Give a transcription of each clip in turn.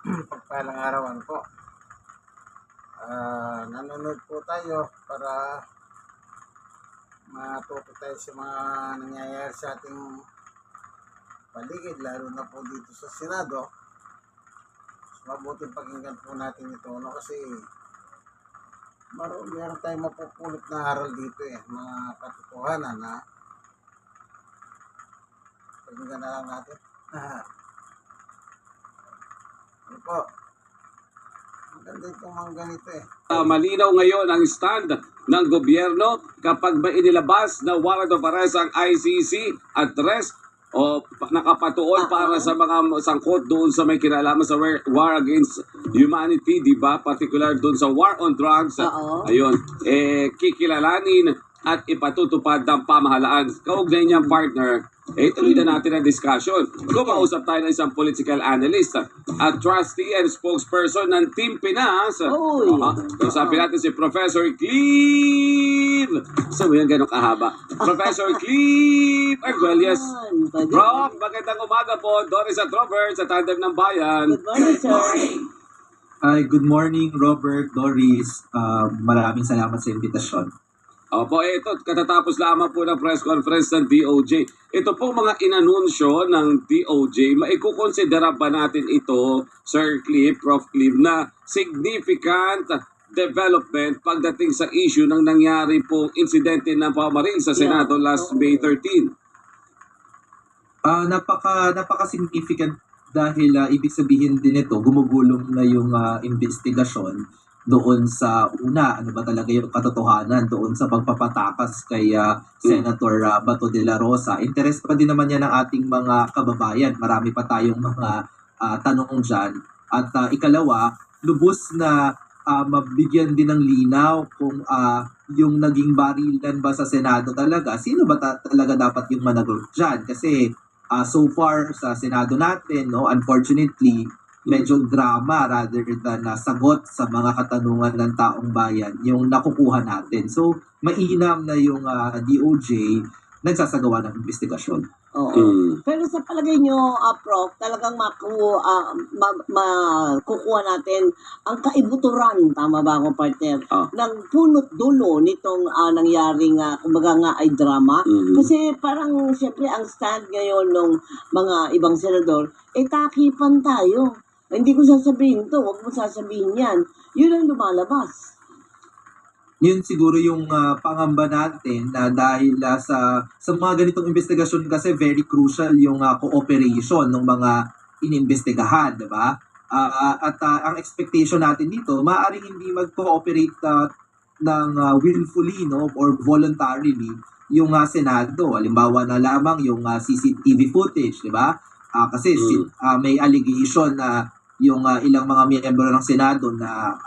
Pagpalang arawan po. Nanonood po tayo para matuto tayo sa mga nangyayari sa ating paligid, lalo na po dito sa Senado. Mabuting pakinggan po natin ito, no? Kasi meron tayong mapupulot na aral dito, mga katotohanan, na pakinggan na lang natin. Ano po? Maganda itong mga ganito Malinaw ngayon ang stand ng gobyerno kapag may inilabas na warrant of arrest ang ICC address o nakapatuon para sa mga sangkot doon sa may kinalaman sa war against humanity, di ba? Particular doon sa war on drugs. Ayun, kikilalanin at ipatutupad ng pamahalaan. Kaugnay niyang partner, tuloy na natin ang discussion. Kumausap tayo ng isang political analyst at trustee and spokesperson ng Team Pinas. Usapin natin si Professor Clive. Saan mo yan gano'ng kahaba? Professor Clive Arguelles. Prof, magandang umaga po. Doris at Robert sa Tandem ng Bayan. Good morning, sir. Good morning, Robert, Doris. Maraming salamat sa invitasyon. Opo, ito, katatapos lamang po ng press conference ng DOJ. Ito po mga inanunsyo ng DOJ, maikukonsidera ba natin ito, Sir Clive, Prof. Clive, na significant development pagdating sa issue ng nangyari pong insidente ng pamamaril sa Senado last May 13? Napaka-significant dahil ibig sabihin din ito, gumugulong na yung investigasyon doon sa ano ba talaga yung katotohanan doon sa pagpapatakas kay Senator Bato de la Rosa. Interes pa din naman yan ng ating mga kababayan. Marami pa tayong mga tanong dyan. At ikalawa, lubos na mabigyan din ng linaw kung yung naging barilan ba sa Senado talaga. Sino ba talaga dapat yung managot dyan? Kasi so far sa Senado natin, no, unfortunately, medyo drama rather than sagot sa mga katanungan ng taong bayan yung nakukuha natin. So, mainam na yung DOJ nagsasagawa ng investigasyon. Oo. Pero sa palagay nyo, Prof, talagang makukuha natin ang kaibuturan, tama ba ako, partner, ng punot dulo nitong nangyaring, kumbaga nga ay drama. Kasi parang, siyempre, ang stand ngayon ng mga ibang senador, takipan tayo. Hindi ko sasabihin to, huwag mo sasabihin yan. Yun ang lumalabas. Yun siguro yung pangamba natin na dahil sa mga ganitong investigasyon kasi very crucial yung cooperation ng mga inimbestigahan, di ba? At ang expectation natin dito, maaaring hindi mag-cooperate ng willfully, no, or voluntarily yung Senado. Halimbawa na lamang yung CCTV footage, di ba? Kasi may allegation na yung ilang mga miyembro ng Senado na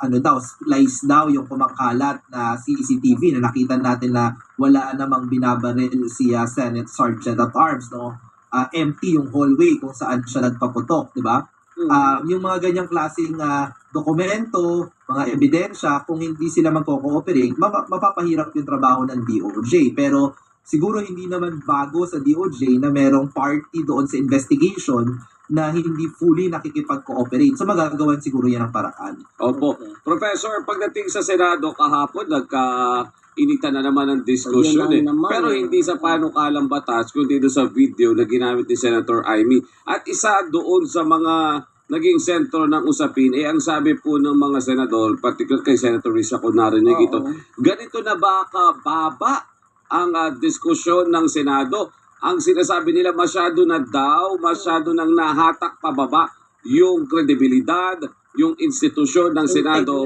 lies daw yung kumakalat na CCTV na nakita natin na wala namang binabaril si Senate Sergeant at Arms, no? Empty yung hallway kung saan siya nagpaputok, di ba? Yung mga ganyang klaseng dokumento, mga ebidensya, kung hindi sila magko-cooperate, mapapahirap yung trabaho ng DOJ. Pero siguro hindi naman bago sa DOJ na merong party doon sa investigation na hindi fully nakikipag-cooperate. So magagawan siguro yan ang paraan. Opo. Professor, pagdating sa Senado kahapon, nagka-initan na naman ang diskusyon. Pero hindi sa panukalang batas, kundi doon sa video na ginamit ni Senator Amy. At isa doon sa mga naging sentro ng usapin, ang sabi po ng mga senador, particular kay Senator Risa kung narinig ito, ganito na ba kababa ang diskusyon ng Senado? Ang sinasabi nila masyado nang nahatak pababa yung kredibilidad, yung institusyon ng Senado,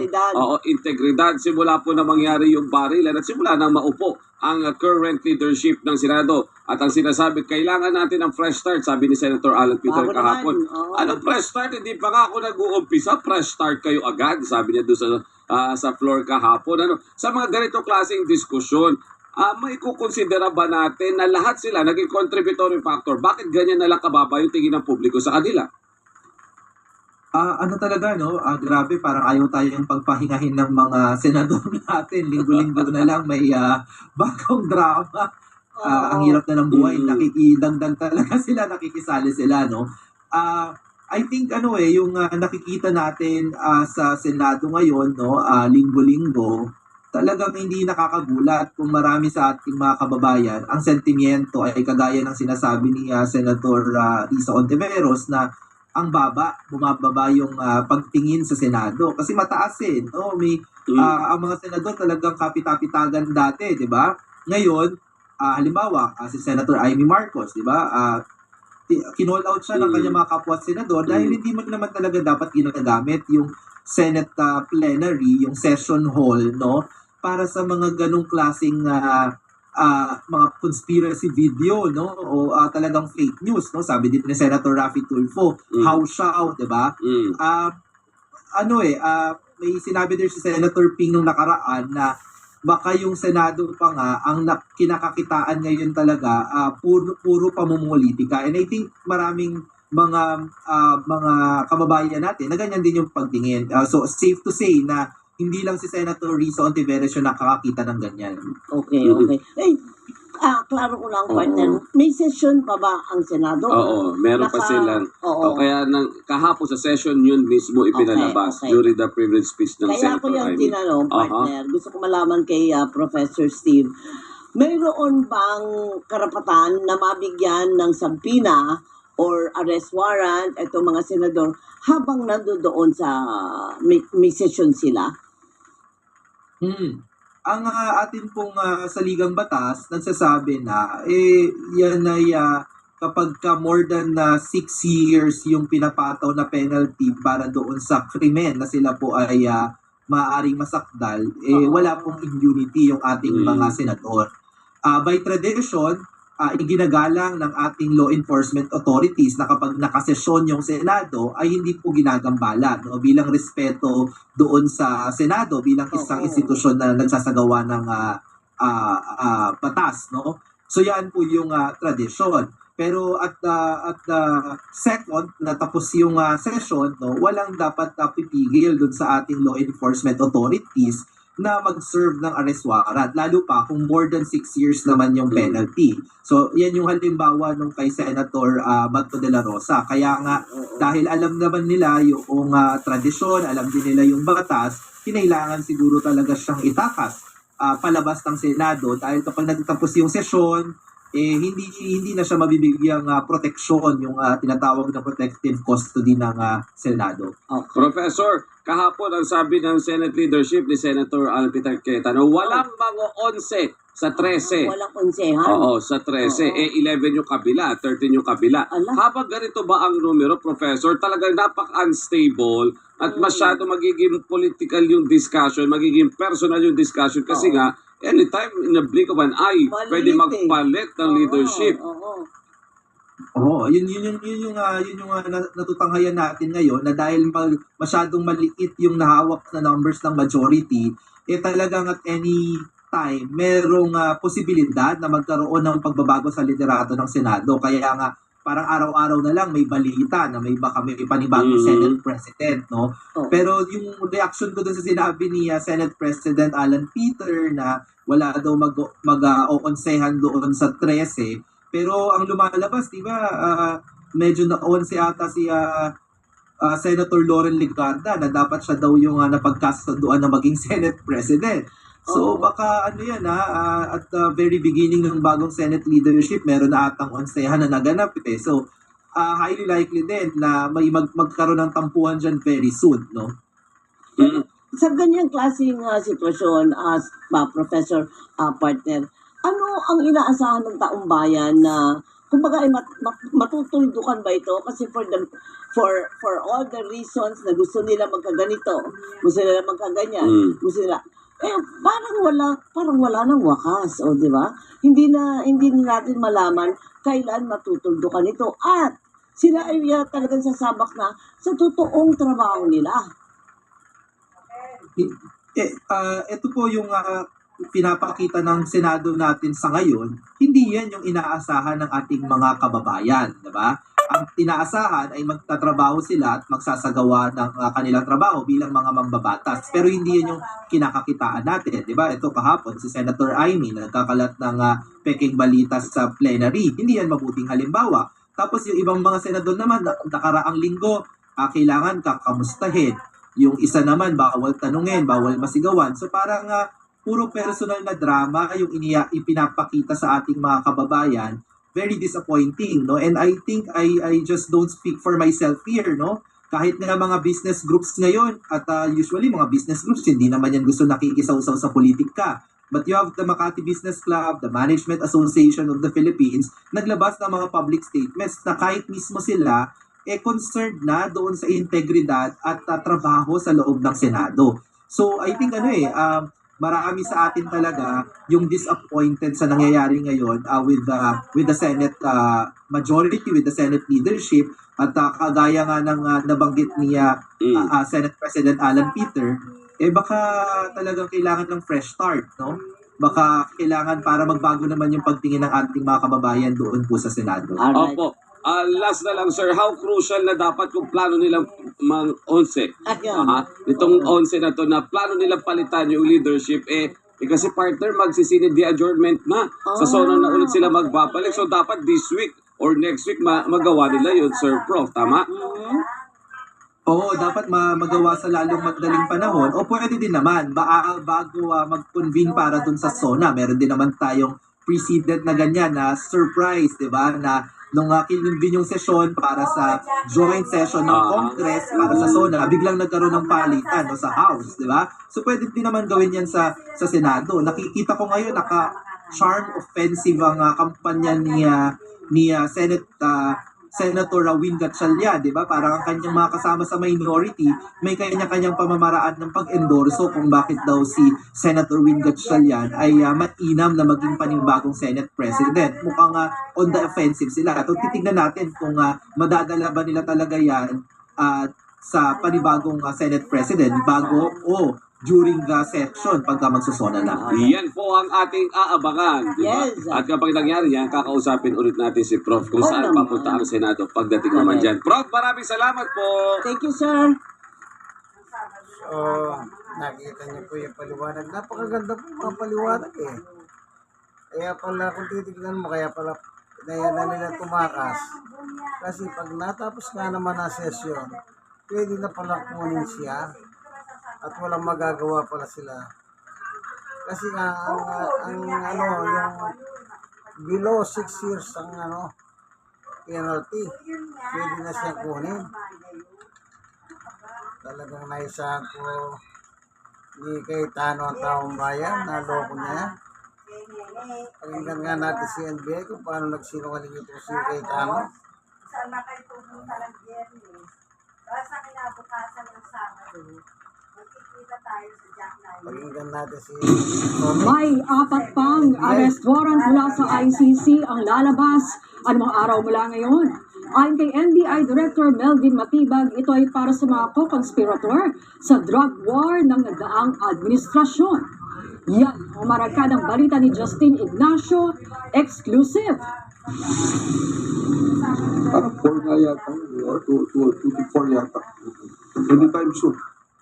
integridad, simula po na mangyari yung barilan at simula nang maupo ang current leadership ng Senado. At ang sinasabi, kailangan natin ng fresh start, sabi ni Senator Alan Peter kahapon. Anong fresh start? Hindi pa nga ako nag-uumpisa, fresh start kayo agad, sabi niya doon sa floor kahapon. Sa mga ganitong klaseng diskusyon, may kukonsidera ba natin na lahat sila naging contributory factor? Bakit ganyan na lang kababa yung tingin ng publiko sa kanila? Talaga, no? Grabe, parang ayaw tayong pagpahingahin ng mga senador natin. Linggo-linggo na lang may bagong drama. Ang hirap na ng buhay. Nakikidagdag talaga sila, nakikisali sila, no? I think yung nakikita natin sa Senado ngayon, no, linggo-linggo, talagang hindi nakakagulat kung marami sa ating mga kababayan ang sentimiento ay kagaya ng sinasabi ni Senator Risa Ontiveros na ang bumababa yung pagtingin sa Senado kasi mataas no, may ang mga senador talagang kapit-kapitagan dati, 'di ba? Ngayon, halimbawa si Senator Amy Marcos, 'di ba? Kinall out siya ng kanyang mga kapwa senador dahil hindi man naman talaga dapat ginagamit yung Senate plenary, yung session hall, no, para sa mga ganong klaseng mga conspiracy video, no, o talagang fake news, no. Sabi din ni Senator Raffy Tulfo, how shout, 'di ba? May sinabi din si Senator Ping nung nakaraan na baka yung Senado pa nga ang kinakakitaan ngayon talaga puro pamumulitika. And I think maraming mga kababayan natin na ganyan din yung pagtingin. So safe to say na hindi lang si Senator Risa Ontiveros yung nakakakita ng ganyan. Okay. Klaro ko lang, partner. May session pa ba ang Senado? Oo, meron pa silang. Kaya kahapon sa session yun mismo ipinalabas during the privilege speech ng Kaya Senator ko yung Amy. tinanong, partner. Gusto ko malaman kay Professor Steve. Mayroon bang karapatan na mabigyan ng sampina or arrest warrant itong mga senador habang nandoon sa may session sila? Ang atin pong saligang batas nagsasabi na yan ay kapag more than 6 years yung pinapataw na penalty para doon sa krimen na sila po ay maaaring masakdal, wala pong immunity yung ating mga senador. By tradition, iginagalang ng ating law enforcement authorities na kapag nakasesyon yung Senado ay hindi po ginagambala, no, bilang respeto doon sa Senado bilang isang institusyon na nagsasagawa ng batas, no. So yan po yung tradisyon. Pero at second na tapos yung session, no, walang dapat pipigil doon sa ating law enforcement authorities na mag-serve ng arrest warrant, lalo pa kung more than 6 years naman yung penalty. So, yan yung halimbawa nung kay Senator Bato de la Rosa. Kaya nga, dahil alam naman nila yung tradisyon, alam din nila yung batas, kinailangan siguro talaga siyang itakas palabas ng Senado dahil kapag nagtapos yung sesyon, hindi na siya mabibigyang proteksyon, yung tinatawag na protective custody ng Senado. Professor, kahapon ang sabi ng Senate leadership ni Senator Alan Peter Cayetano, walang mga 11 sa 13. Walang konsehan? Oo, sa 13. 11 yung kabila, 13 yung kabila. Habang ganito ba ang numero, Professor, talagang unstable at masyado magiging political yung discussion, magiging personal yung discussion kasi nga, anytime in a blink of an eye, pwede magpalit ng leadership. Yun yung natutanghayan natin ngayon na dahil masyadong maliit yung nahawak na numbers ng majority, talagang at any time merong posibilidad na magkaroon ng pagbabago sa liderato ng Senado. Kaya nga parang araw-araw na lang may balita na may panibagong Senate President, no? Pero yung reaction ko dun sa sinabi ni Senate President Alan Peter na wala daw mag-oonsehan doon sa 13, pero ang lumalabas, di ba, medyo na-onse ata si Senator Lauren Legarda na dapat siya daw yung napagkasunduan na maging Senate President. So baka yan at the very beginning ng bagong Senate leadership, meron na atang onsehan na naganap So highly likely din na may magkaroon ng tampuhan dyan very soon, no? Sa ganyang klaseng sitwasyon, Professor, partner, ano ang inaasahan ng taong bayan na kumbaga ay matutuldukan ba ito? Kasi for all the reasons na gusto nila magkaganito, gusto nila magkaganyan, gusto nila, parang wala nang wakas, di ba? Hindi natin malaman kailan matutuldukan ito at sila ay talagang sasabak na sa totoong trabaho nila. Ito po yung pinapakita ng Senado natin sa ngayon, hindi yan yung inaasahan ng ating mga kababayan, di ba? Ang inaasahan ay magtatrabaho sila at magsasagawa ng kanilang trabaho bilang mga mambabatas. Pero hindi yan yung kinakakitaan natin, di ba? Ito kahapon, si Senator Amy nagkakalat ng peking balita sa plenary. Hindi yan mabuting halimbawa. Tapos yung ibang mga senador naman, nakaraang linggo, kailangan kakamustahin. Yung isa naman, bawal tanungin, bawal masigawan. So parang puro personal na drama yung ipinapakita sa ating mga kababayan. Very disappointing, no? And I think I just don't speak for myself here, no? Kahit nga mga business groups ngayon, at usually mga business groups, hindi naman yan gusto nakikisaw-saw sa politika. But you have the Makati Business Club, the Management Association of the Philippines, naglabas ng mga public statements na kahit mismo sila, concerned na doon sa integridad at trabaho sa loob ng Senado. So I think marami sa atin talaga yung disappointed sa nangyayari ngayon with the Senate majority, with the Senate leadership, at kagaya nga ng nabanggit niya Senate President Alan Peter, baka talagang kailangan ng fresh start, no? Baka kailangan para magbago naman yung pagtingin ng ating mga kababayan doon po sa Senado. Alright. Opo. Last na lang, sir, how crucial na dapat kung plano nilang 11? Ayun. Itong 11 na to na plano nilang palitan yung leadership, kasi partner, magsisinid the adjournment na. Sa SONA na ulit sila magbabalik. So dapat this week or next week magawa nila yun, Sir Prof. Tama? Oo, dapat magawa sa lalong madaling panahon. O pwede din naman, bago mag-convene para dun sa SONA, meron din naman tayong precedent na ganyan na surprise, di ba? Na nung kinonvene yung session para sa joint session ng Congress para sa SONA, biglang nagkaroon ng palitan sa House, di ba? So pwede din naman gawin yan sa Senado. Nakikita ko ngayon, naka-charm offensive ang kampanya ni Senator Win Gatchalian, di ba? Parang ang kanyang mga kasama sa minority, may kanya-kanyang pamamaraan ng pag-endorso kung bakit daw si Senator Win Gatchalian ay mainam na maging panibagong Senate President. Mukhang on the offensive sila. At titignan natin kung madadala ba nila talaga yan sa panibagong Senate President bago o during the session pagka magsusona na. Yan po ang ating aabangan. Diba? Yes. At kapag nangyari yan, kakausapin ulit natin si Prof. kung saan papunta ang Senado pagdating naman dyan. Prof, maraming salamat po. Thank you, sir. So, nakita niyo po yung paliwanag. Napakaganda po mga paliwanag Kaya pala kung titignan mo, kaya pala na nila tumakas. Kasi pag natapos nga naman ang session, pwede na pala kunin siya. At walang magagawa pala sila. Kasi nga, yung below 6 years ang penalty, pwede na siya kunin. Talagang naisahan ko ni Cayetano ang taong bayan, naloko niya. Pakinggan nga natin si NBI kung paano nagsinungaling ito si Cayetano. Saan na kayo pumunta ng Biyernes? Sa kinabukasan ng Sabado, magkikita tayo sa Jack Nine. Pakinggan natin si May 4 pang arrest warrant mula sa ICC ang lalabas anumang araw mula ngayon. Ayon kay NBI Director Melvin Matibag, ito ay para sa mga co-conspirator sa drug war ng nagdaang administrasyon. Yan ang maragkadang balita ni Justin Ignacio, exclusive. Parang 4 na yata, or 2 yata. Anytime soon.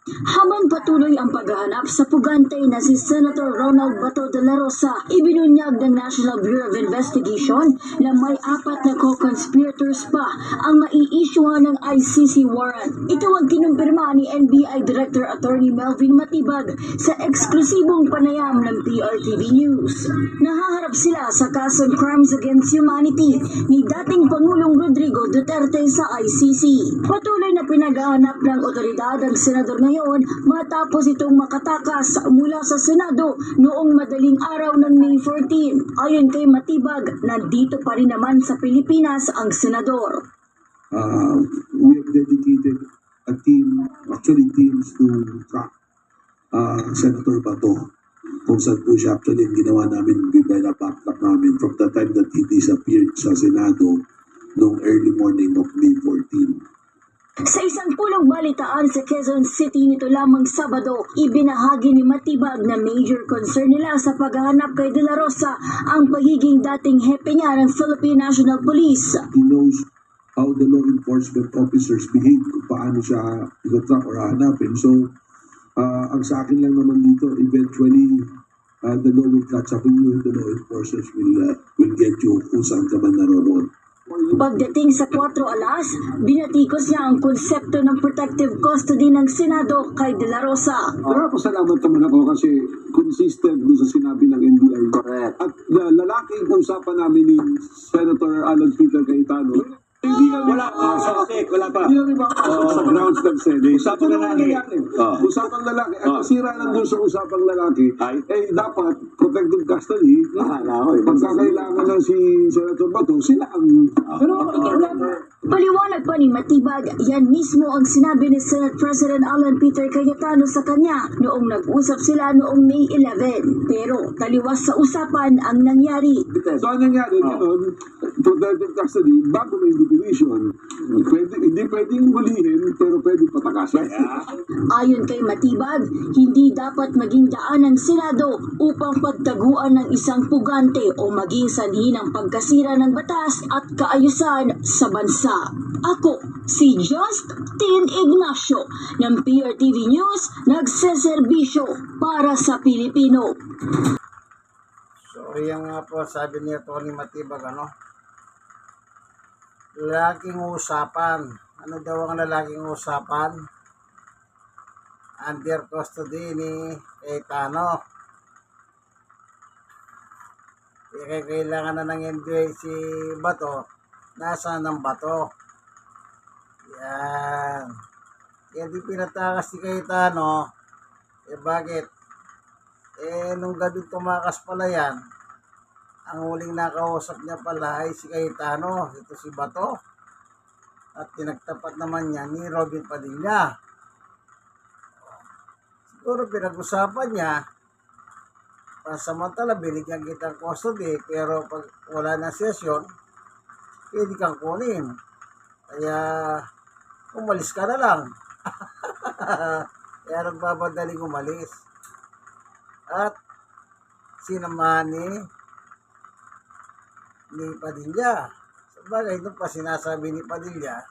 Habang patuloy ang paghahanap sa pugante na si Senator Ronald Bato de la Rosa, ibinunyag ng National Bureau of Investigation na may 4 na co-conspirators pa ang mai-issuehan ng ICC warrant. Ito ang kinumpirma ni NBI Director Attorney Melvin Matibag sa eksklusibong panayam ng PRTV News. Nahaharap sila sa kasong Crimes Against Humanity ni dating Pangulong Rodrigo Duterte sa ICC. Patuloy na pinaghahanap ng otoridad ang senador ngayon matapos itong makatakas mula sa Senado noong madaling araw ng May 14. Ayon kay Matibag, nandito pa rin naman sa Pilipinas ang senador. We have dedicated a team, actually teams to track Senator Bato. Kung saan po siya actually ang ginawa namin, binaback namin from the time that he disappeared sa Senado noong early morning of May 14. Sa isang pulong balitaan sa Quezon City nito lamang Sabado, ibinahagi ni Matibag na major concern nila sa paghahanap kay De La Rosa ang pagiging dating hepe niya ng Philippine National Police. He knows how the law enforcement officers behave, kung paano siya i-track or hanapin. So, ang sa akin lang naman dito, eventually, the law will catch up with you, the law enforcers will get you kung saan ka man naroon. Pagdating sa 4 alas, binatikos niya ang konsepto ng protective custody ng Senado kay De La Rosa. Pasalamat naman ako kasi consistent doon sa sinabi ng NBI. Correct. At lalaking usapan namin ni Senator Alan Peter Cayetano, hindi kami Wala pa, sa OSEC, wala pa. Hindi kami sa grounds ng Senate. Usapang lalaki. Usapang lalaki. At masira lang doon sa usapang lalaki, dapat protective custody, pagkakailangan ng si Senator Bato, sila ang... Pero wala na. Paliwanag pa ni Matibag, yan mismo ang sinabi ni Senate President Alan Peter Cayetano sa kanya noong nag-usap sila noong May 11. Pero taliwas sa usapan ang nangyari. So, ang nangyari, ganun, protective custody, bago may definition, hindi pwedeng hulihin, pero pwede patakasan. Ayon kay Matibag, hindi dapat maging daan ng Senado upang pagtaguan ng isang pugante o maging sanhi ng pagkasira ng batas at kaayusan sa bansa. Ako, si Justin Ignacio ng PRTV News, nagseserbisyo para sa Pilipino. So, yan nga po, sabi niya Tony Matibag, lalaking usapan. Ano daw ang lalaking usapan? Under custody ni Cayetano. Kailangan na ng NBI si Bato. Nasaan ang Bato? Yan. Kaya di pinatakas si Cayetano. Bakit? Nung gabi tumakas pala yan, ang huling nakausap niya pala ay si Cayetano, ito si Bato. At tinagtapat naman niya ni Robin Padilla. Siguro pinag-usapan niya, pansamantala binigyan kitang custody, pero pag wala na session, pwede kang kunin. Kaya umalis ka na lang. Kaya nagbabadaling umalis. At sinamahan ni Padilla. Sabagay, doon pa sinasabi ni Padilla,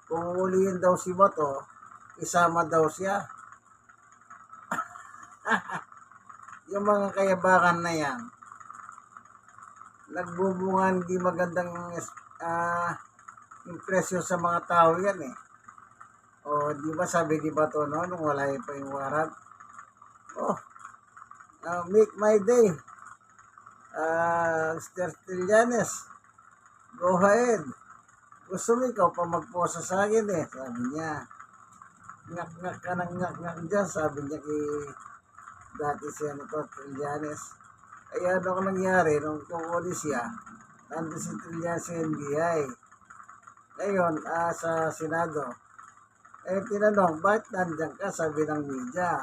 kung ulihin daw si Bato, isama daw siya. Yung mga kayabangan na yan, nagbubungan di magandang impresyon sa mga tao yan eh. O di ba sabi ni Bato nung wala pa yung warrant? Make my day. Mr. Trillanes, go ahead. Gusto mo ikaw pa magposa sa akin eh, sabi niya. Ngak-ngak ka ng ngak-ngak dyan, sabi niya kay dati Senator Trillanes. Kaya ano nangyari nung kukunin siya, nandun si Trillanes sa NBI. Ngayon, sa Senado, tinanong, bakit nandyan ka? Sabi ng media.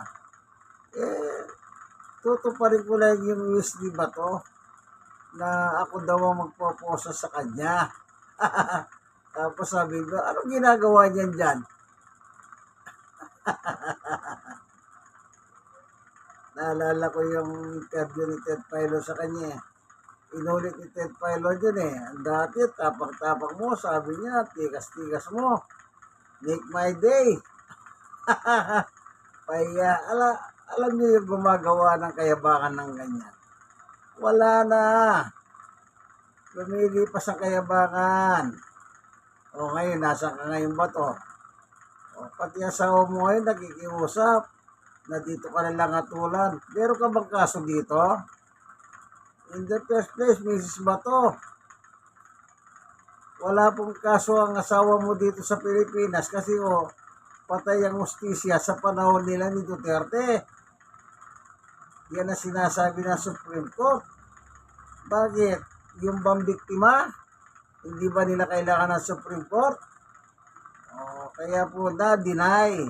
Tutuparin ko lang yung wish ni Bato na ako daw ang magpoposa sa kanya. Tapos sabi ko, anong ginagawa niyan dyan? Naalala ko yung interview ni Ted Pailo sa kanya. Inulit ni Ted Pailo dyan eh. Ang dati, tapak-tapak mo, sabi niya, tigas-tigas mo. Make my day. Kaya, alam niyo yung gumagawa ng kayabangan ng ganyan. Wala na. Lumilipas ang kayabangan. O ngayon, nasa ka ngayon ba to? O, pati asawa mo ngayon, nakikiusap na dito ka nalang atulan. Meron ka bang kaso dito? In the first place, Mrs. Bato, wala pong kaso ang asawa mo dito sa Pilipinas kasi patay ang hustisya sa panahon nila ni Duterte. Yan ang sinasabi ng Supreme Court. Bakit? Yung bang biktima, hindi ba nila kailangan ng Supreme Court? Kaya po na-deny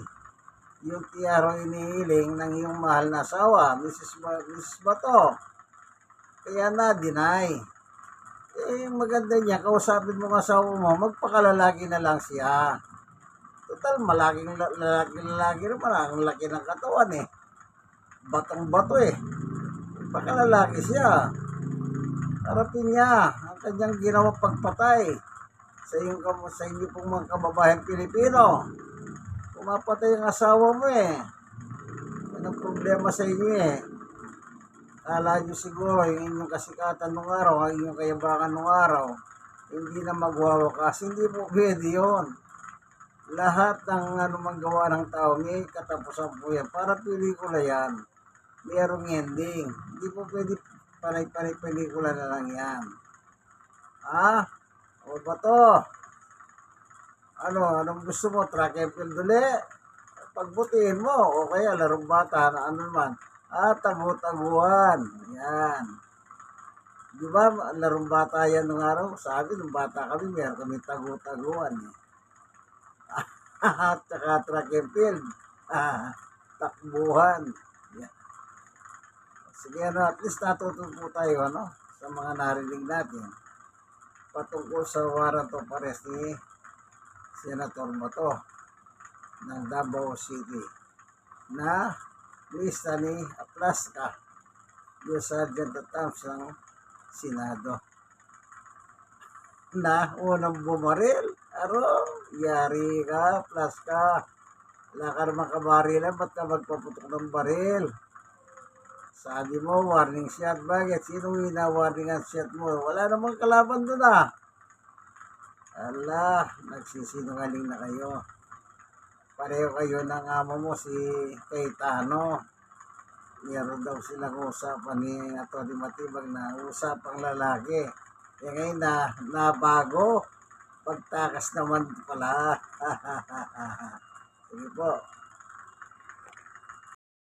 yung TRO inihiling ng iyong mahal na asawa, Mrs. Bato. Kaya na-deny. Maganda niya, kausapin mo ng asawa mo, magpakalalaki na lang siya. Total, malaking lalaki naman, ang laki ng katawan eh. Batong-bato eh. Pakalalaki siya. Harapin niya ang kanyang ginawang pagpatay sa inyo pong mga kababayan Pilipino. Pumapatay ang asawa mo eh. Yan ang problema sa inyo eh. Kala nyo siguro yung inyong kasikatan nung araw, ang inyong kayabangan nung araw, hindi na magwawakas. Hindi po pwede yun. Lahat ng anumang gawa ng tao, may katapusan po yan. Para pelikula yan. Mayroong ending. Hindi po pwede panay-panay pelikula na lang yan. O ba to? Anong gusto mo? Track and field uli? Pagbutihin mo. O kaya larong bata na ano naman. Tagu-taguan. Yan. Di ba, larong bata yan nung araw? Sabi, nung bata kami, meron kami tagu-taguan. At saka track and field. Takbuhan. Yan. Sige, at least natutunan po tayo, sa mga narinig natin. Patungkol sa warrant of arrest ni Senator Bato ng Davao City na lista ni Aplaska, yung Sergeant at Arms ng Senado, na unang bumaril. Yari ka, Aplaska. Wala ka naman kabarilan, ba't ka magpaputok ng baril? Sabi mo, warning shot. Bakit? Sino wina-warningan shot mo? Wala namang kalaban doon nagsisinungaling na kayo. Pareho kayo ng amo mo, si Cayetano. Meron daw silang usapan ni Atty. Matibag na usapang lalaki. Ngayon nabago. Pagtakas naman pala. Sige po.